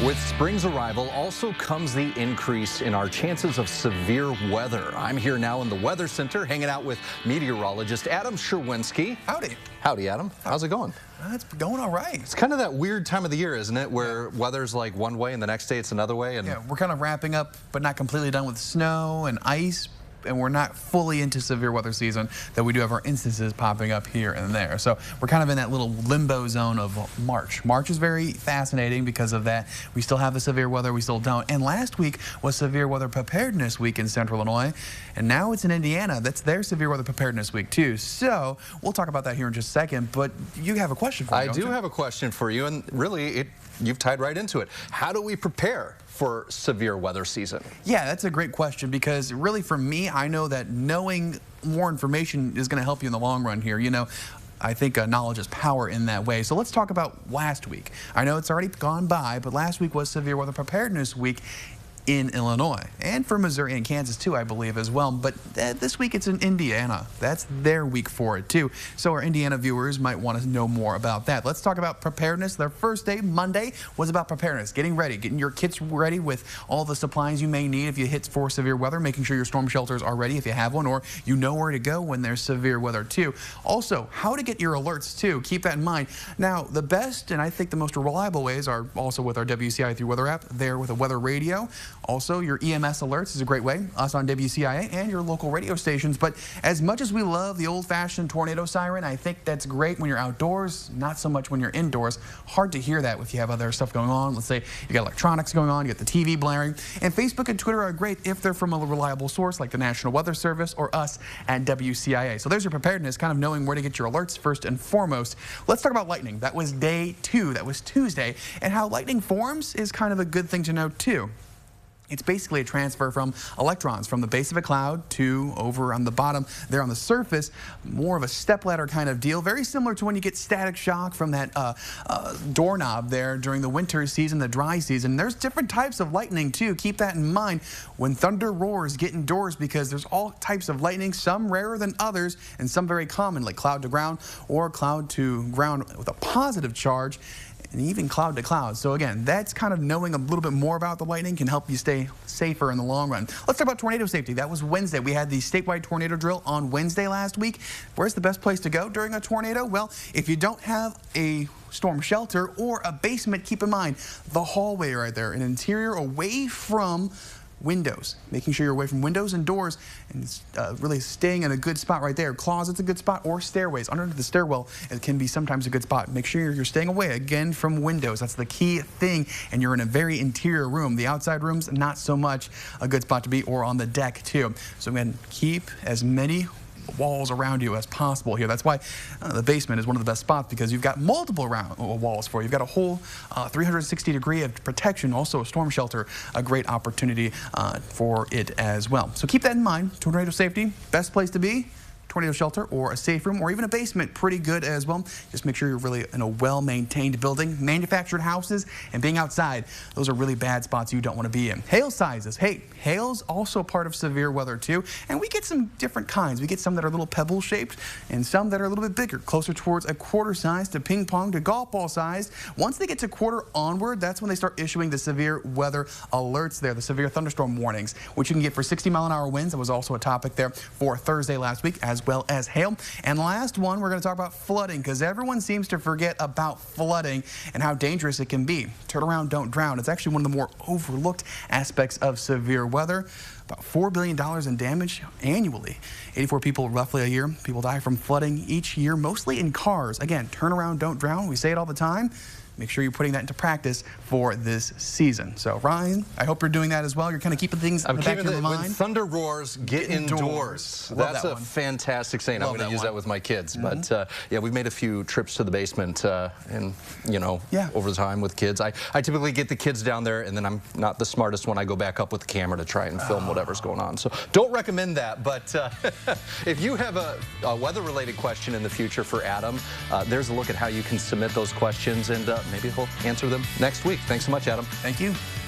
With spring's arrival also comes the increase in our chances of severe weather. I'm here now in the Weather Center hanging out with meteorologist Adam Sherwinski. Howdy. Howdy, Adam. How's it going? It's going all right. It's kind of that weird time of the year, isn't it, where weather's like one way and the next day it's another way. And yeah, we're kind of wrapping up, but not completely done with snow and ice. And we're not fully into severe weather season, though we do have our instances popping up here and there. So we're kind of in that little limbo zone of March. March is very fascinating because of that. We still have the severe weather, we still don't. And last week was Severe Weather Preparedness Week in Central Illinois. And now it's in Indiana. That's their Severe Weather Preparedness Week too. So we'll talk about that here in just a second. But you have a question for me, I do have a question for you, and really you've tied right into it. How do we prepare for severe weather season? Yeah, that's a great question, because really for me, I know that knowing more information is going to help you in the long run here. You know, I think knowledge is power in that way. So let's talk about last week. I know it's already gone by, but last week was Severe Weather Preparedness Week in Illinois, and for Missouri and Kansas too, I believe, as well. But this week it's in Indiana. That's their week for it too. So our Indiana viewers might want to know more about that. Let's talk about preparedness. Their first day, Monday, was about preparedness, getting ready, getting your kits ready with all the supplies you may need if you hit for severe weather, making sure your storm shelters are ready if you have one, or you know where to go when there's severe weather too. Also, how to get your alerts too. Keep that in mind. Now, the best and I think the most reliable ways are also with our WCIA 3 weather app, there with a weather radio. Also, your EMS alerts is a great way, us on WCIA and your local radio stations. But as much as we love the old-fashioned tornado siren, I think that's great when you're outdoors, not so much when you're indoors. Hard to hear that if you have other stuff going on. Let's say you got electronics going on, you got the TV blaring. And Facebook and Twitter are great if they're from a reliable source like the National Weather Service or us at WCIA. So there's your preparedness, kind of knowing where to get your alerts first and foremost. Let's talk about lightning. That was day 2. That was Tuesday. And how lightning forms is kind of a good thing to know too. It's basically a transfer from electrons from the base of a cloud to over on the bottom there on the surface, more of a stepladder kind of deal, very similar to when you get static shock from that doorknob there during the winter season, the dry season. There's different types of lightning too. Keep that in mind when thunder roars. Get indoors, because there's all types of lightning, some rarer than others and some very common, like cloud to ground or cloud to ground with a positive charge, and even cloud to cloud. So again, that's kind of knowing a little bit more about the lightning can help you stay safer in the long run. Let's talk about tornado safety. That was Wednesday. We had the statewide tornado drill on Wednesday last week. Where's the best place to go during a tornado? Well, if you don't have a storm shelter or a basement, keep in mind the hallway right there, an interior away from windows, making sure you're away from windows and doors, and really staying in a good spot right there. Closet's a good spot, or stairways. Under the stairwell, it can be sometimes a good spot. Make sure you're staying away, again, from windows. That's the key thing, and you're in a very interior room. The outside rooms, not so much a good spot to be, or on the deck too. So again, keep as many walls around you as possible here. That's why the basement is one of the best spots, because you've got multiple walls for you. You've got a whole 360-degree of protection, also a storm shelter, a great opportunity for it as well. So keep that in mind. Tornado safety, best place to be, tornado shelter or a safe room or even a basement, pretty good as well. Just make sure you're really in a well-maintained building. Manufactured houses and being outside, those are really bad spots you don't want to be in. Hail sizes. Hey, hail's also part of severe weather too, and we get some different kinds. We get some that are a little pebble shaped and some that are a little bit bigger, closer towards a quarter size to ping pong to golf ball size. Once they get to quarter onward, that's when they start issuing the severe weather alerts there, the severe thunderstorm warnings, which you can get for 60-mile-an-hour winds. That was also a topic there for Thursday last week, as well as hail. And last one, we're going to talk about flooding, because everyone seems to forget about flooding and how dangerous it can be. Turn around, don't drown. It's actually one of the more overlooked aspects of severe weather. About $4 billion in damage annually. 84 people roughly a year. People die from flooding each year, mostly in cars. Again, turn around, don't drown. We say it all the time. Make sure you're putting that into practice for this season. So, Ryan, I hope you're doing that as well. You're kind of keeping things in the back of your mind. When thunder roars, get indoors. That's a fantastic saying. I'm going to use that with my kids. But yeah, we've made a few trips to the basement, and over time with kids. I typically get the kids down there, and then I'm not the smartest when I go back up with the camera to try and film whatever's going on. So don't recommend that. But if you have a weather-related question in the future for Adam, there's a look at how you can submit those questions, and maybe he'll answer them next week. Thanks so much, Adam. Thank you.